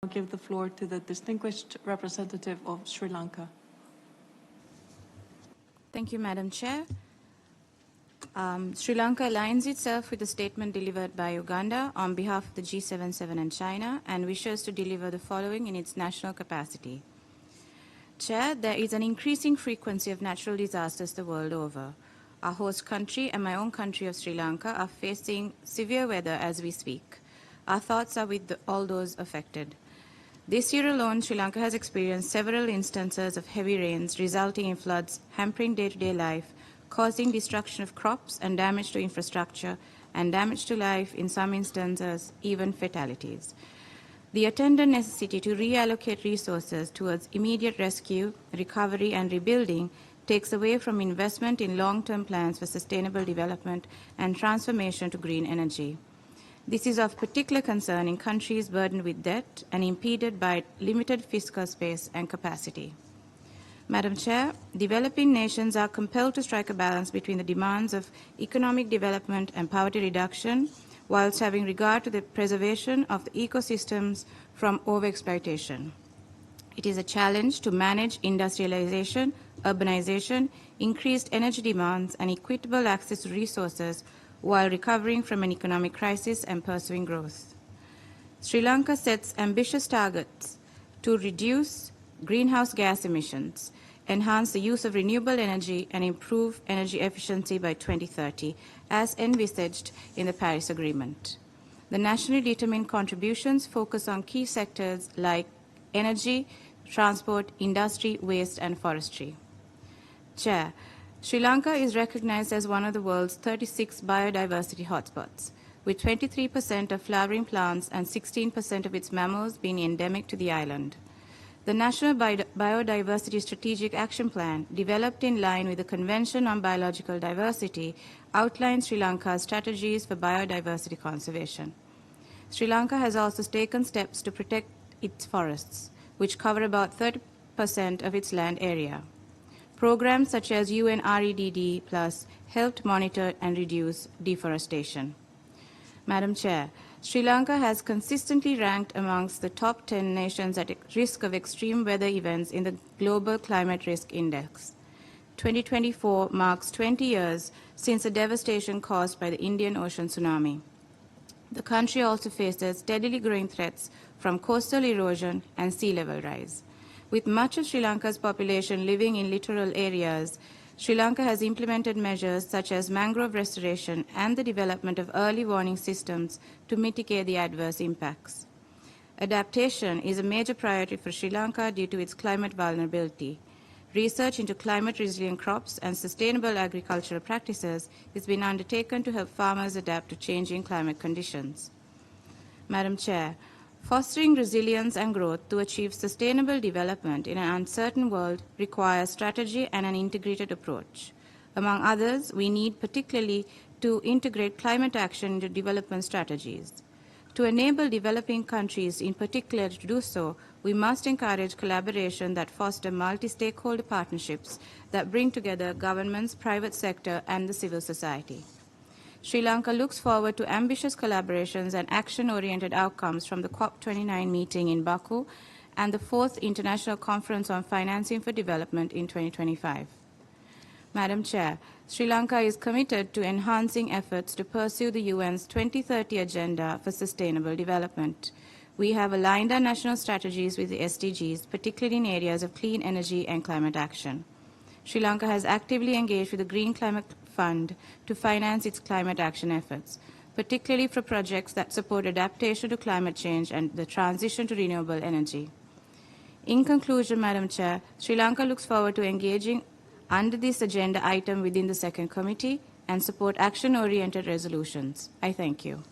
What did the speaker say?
I'll give the floor to the distinguished representative of Sri Lanka. Thank you, Madam Chair. Sri Lanka aligns itself with the statement delivered by Uganda on behalf of the G77 and China and wishes to deliver the following in its national capacity. Chair, there is an increasing frequency of natural disasters the world over. Our host country and my own country of Sri Lanka are facing severe weather as we speak. Our thoughts are with all those affected. This year alone, Sri Lanka has experienced several instances of heavy rains resulting in floods, hampering day-to-day life, causing destruction of crops and damage to infrastructure, and damage to life, in some instances, even fatalities. The attendant necessity to reallocate resources towards immediate rescue, recovery, and rebuilding takes away from investment in long-term plans for sustainable development and transformation to green energy. This is of particular concern in countries burdened with debt and impeded by limited fiscal space and capacity. Madam Chair, developing nations are compelled to strike a balance between the demands of economic development and poverty reduction, whilst having regard to the preservation of the ecosystems from overexploitation. It is a challenge to manage industrialization, urbanization, increased energy demands, and equitable access to resources while recovering from an economic crisis and pursuing growth. Sri Lanka sets ambitious targets to reduce greenhouse gas emissions, enhance the use of renewable energy, and improve energy efficiency by 2030, as envisaged in the Paris Agreement. The nationally determined contributions focus on key sectors like energy, transport, industry, waste, and forestry. Chair, Sri Lanka is recognized as one of the world's 36 biodiversity hotspots, with 23% of flowering plants and 16% of its mammals being endemic to the island. The National Biodiversity Strategic Action Plan, developed in line with the Convention on Biological Diversity, outlines Sri Lanka's strategies for biodiversity conservation. Sri Lanka has also taken steps to protect its forests, which cover about 30% of its land area. Programs such as UNREDD+ helped monitor and reduce deforestation. Madam Chair, Sri Lanka has consistently ranked amongst the top 10 nations at risk of extreme weather events in the Global Climate Risk Index. 2024 marks 20 years since the devastation caused by the Indian Ocean tsunami. The country also faces steadily growing threats from coastal erosion and sea level rise. With much of Sri Lanka's population living in littoral areas, Sri Lanka has implemented measures such as mangrove restoration and the development of early warning systems to mitigate the adverse impacts. Adaptation is a major priority for Sri Lanka due to its climate vulnerability. Research into climate-resilient crops and sustainable agricultural practices has been undertaken to help farmers adapt to changing climate conditions. Madam Chair, fostering resilience and growth to achieve sustainable development in an uncertain world requires strategy and an integrated approach. Among others, we need particularly to integrate climate action into development strategies. To enable developing countries in particular to do so, we must encourage collaboration that foster multi-stakeholder partnerships that bring together governments, private sector, and the civil society. Sri Lanka looks forward to ambitious collaborations and action-oriented outcomes from the COP29 meeting in Baku and the 4th International Conference on Financing for Development in 2025. Madam Chair, Sri Lanka is committed to enhancing efforts to pursue the UN's 2030 Agenda for Sustainable Development. We have aligned our national strategies with the SDGs, particularly in areas of clean energy and climate action. Sri Lanka has actively engaged with the Green Climate Fund to finance its climate action efforts, particularly for projects that support adaptation to climate change and the transition to renewable energy. In conclusion, Madam Chair, Sri Lanka looks forward to engaging under this agenda item within the second committee and support action-oriented resolutions. I thank you.